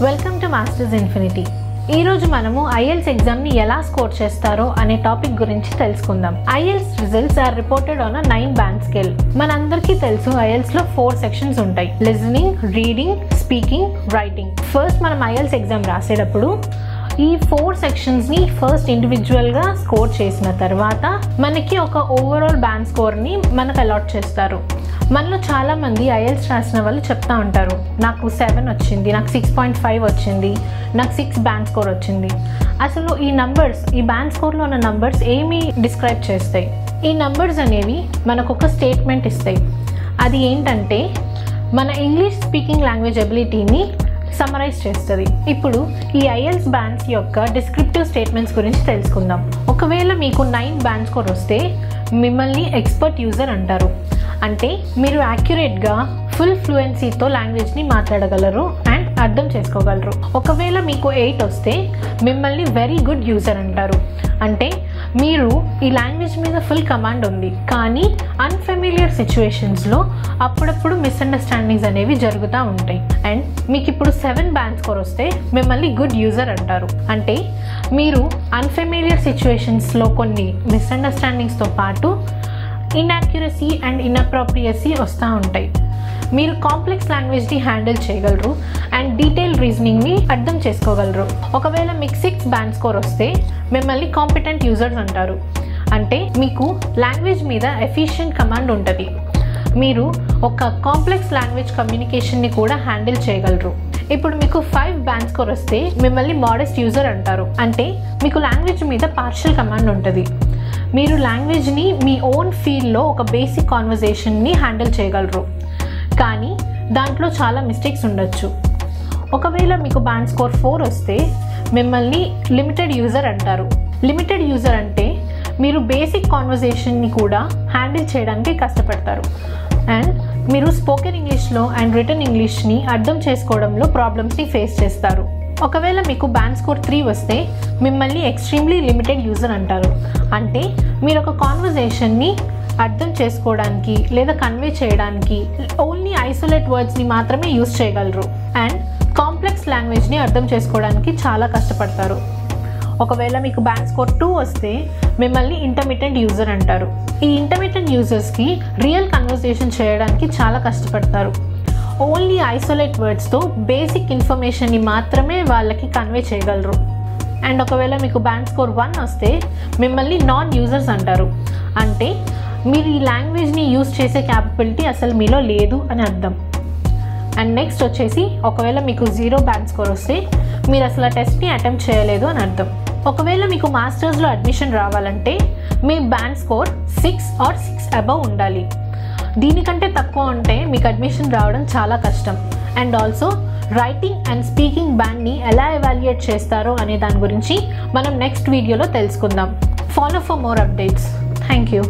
Welcome to masters infinity. ఈ రోజు మనము IELTS ఎగ్జామ్ ని ఎలా స్కోర్ చేస్తారో అనే టాపిక్ గురించి తెలుసుకుందాం. IELTS results are reported on 9 band scale. మనందరికీ తెలుసు IELTS లో 4 సెక్షన్స్ ఉంటాయి: listening, reading, speaking, writing. First మనం IELTS ఎగ్జామ్ రాసేటప్పుడు ఈ 4 సెక్షన్స్ని ఫస్ట్ ఇండివిజువల్గా స్కోర్ చేసిన తర్వాత మనకి ఒక ఓవరాల్ బ్యాండ్ స్కోర్ని మనకు అలాట్ చేస్తారు. మనలో చాలామంది IELTS రాసిన వాళ్ళు చెప్తా ఉంటారు, నాకు 7 వచ్చింది, నాకు 6.5 వచ్చింది, నాకు 6 బ్యాండ్ స్కోర్ వచ్చింది. అసలు ఈ నంబర్స్, ఈ బ్యాండ్ స్కోర్లో ఉన్న నంబర్స్ ఏమి డిస్క్రైబ్ చేస్తాయి? ఈ నంబర్స్ అనేవి మనకు ఒక స్టేట్మెంట్ ఇస్తాయి. అది ఏంటంటే మన ఇంగ్లీష్ స్పీకింగ్ లాంగ్వేజ్ ఎబిలిటీని సమరైజ్ చేస్తుంది. ఇప్పుడు ఈ IELTS బ్యాండ్స్ యొక్క డిస్క్రిప్టివ్ స్టేట్మెంట్స్ గురించి తెలుసుకుందాం. ఒకవేళ మీకు 9 బ్యాండ్ స్కోర్ వస్తే మిమ్మల్ని ఎక్స్పర్ట్ యూజర్ అంటారు. అంటే మీరు యాక్యురేట్గా ఫుల్ ఫ్లూయెన్సీతో లాంగ్వేజ్ని మాట్లాడగలరు అండ్ అర్థం చేసుకోగలరు. ఒకవేళ మీకు 8 వస్తే మిమ్మల్ని వెరీ గుడ్ యూజర్ అంటారు. అంటే మీరు ఈ లాంగ్వేజ్ మీద ఫుల్ కమాండ్ ఉంది, కానీ అన్ఫెమిలియర్ సిచ్యువేషన్స్లో అప్పుడప్పుడు మిస్అండర్స్టాండింగ్స్ అనేవి జరుగుతూ ఉంటాయి. అండ్ మీకు ఇప్పుడు 7 బ్యాండ్ స్కోర్ వస్తే మిమ్మల్ని గుడ్ యూజర్ అంటారు. అంటే మీరు అన్ఫెమిలియర్ సిచ్యువేషన్స్లో కొన్ని మిస్అండర్స్టాండింగ్స్తో పాటు ఇన్యాక్యురసీ అండ్ ఇన్అప్రోప్రియేసీ వస్తూ ఉంటాయి. మీరు కాంప్లెక్స్ లాంగ్వేజ్ని హ్యాండిల్ చేయగలరు అండ్ డీటెయిల్ రీజనింగ్ని అర్థం చేసుకోగలరు. ఒకవేళ మీకు 6 బ్యాండ్ స్కోర్ వస్తే మిమ్మల్ని కాంపిటెంట్ యూజర్స్ అంటారు. అంటే మీకు లాంగ్వేజ్ మీద ఎఫిషియెంట్ కమాండ్ ఉంటుంది. మీరు ఒక కాంప్లెక్స్ లాంగ్వేజ్ కమ్యూనికేషన్ని కూడా హ్యాండిల్ చేయగలరు. ఇప్పుడు మీకు 5 బ్యాండ్ స్కోర్ వస్తే మిమ్మల్ని మోడెస్ట్ యూజర్ అంటారు. అంటే మీకు లాంగ్వేజ్ మీద పార్షియల్ కమాండ్ ఉంటుంది. మీరు లాంగ్వేజ్ని మీ ఓన్ ఫీల్డ్లో ఒక బేసిక్ కాన్వర్జేషన్ని హ్యాండిల్ చేయగలరు, కానీ దాంట్లో చాలా మిస్టేక్స్ ఉండొచ్చు. ఒకవేళ మీకు బ్యాండ్ స్కోర్ 4 వస్తే మిమ్మల్ని లిమిటెడ్ యూజర్ అంటారు. లిమిటెడ్ యూజర్ అంటే మీరు బేసిక్ కాన్వర్జేషన్ని కూడా హ్యాండిల్ చేయడానికి కష్టపడతారు అండ్ మీరు స్పోకెన్ ఇంగ్లీష్లో అండ్ రిటన్ ఇంగ్లీష్ని అర్థం చేసుకోవడంలో ప్రాబ్లమ్స్ని ఫేస్ చేస్తారు. ఒకవేళ మీకు బ్యాండ్ స్కోర్ 3 వస్తే మిమ్మల్ని ఎక్స్ట్రీమ్లీ లిమిటెడ్ యూజర్ అంటారు. అంటే మీరు ఒక కాన్వర్జేషన్ని అర్థం చేసుకోవడానికి లేదా కన్వే చేయడానికి ఓన్లీ ఐసోలేట్ వర్డ్స్ని మాత్రమే యూజ్ చేయగలరు అండ్ కాంప్లెక్స్ లాంగ్వేజ్ని అర్థం చేసుకోవడానికి చాలా కష్టపడతారు. ఒకవేళ మీకు బ్యాండ్ స్కోర్ 2 వస్తే మిమ్మల్ని ఇంటర్మీడియట్ యూజర్ అంటారు. ఈ ఇంటర్మీడియట్ యూజర్స్కి రియల్ కన్వర్జేషన్ చేయడానికి చాలా కష్టపడతారు. ఓన్లీ ఐసోలేట్ వర్డ్స్తో బేసిక్ ఇన్ఫర్మేషన్ని మాత్రమే వాళ్ళకి కన్వే చేయగలరు. అండ్ ఒకవేళ మీకు బ్యాండ్ స్కోర్ 1 వస్తే మిమ్మల్ని నాన్ యూజర్స్ అంటారు. అంటే మీరు ఈ లాంగ్వేజ్ని యూజ్ చేసే క్యాపబిలిటీ అసలు మీలో లేదు అని అర్థం. అండ్ నెక్స్ట్ వచ్చేసి ఒకవేళ మీకు 0 బ్యాండ్ స్కోర్ వస్తే మీరు అసలు ఆ టెస్ట్ని అటెంప్ట్ చేయలేదు అని అర్థం. ఒకవేళ మీకు మాస్టర్స్లో అడ్మిషన్ రావాలంటే మీ బ్యాండ్ స్కోర్ 6 or 6 అబవ్ ఉండాలి. దీనికంటే తక్కువ ఉంటే మీకు అడ్మిషన్ రావడం చాలా కష్టం. And also writing and speaking బ్యాండ్ని ఎలా ఎవాల్యుయేట్ చేస్తారో అనే దాని గురించి మనం నెక్స్ట్ వీడియోలో తెలుసుకుందాం. Follow for more updates. Thank you.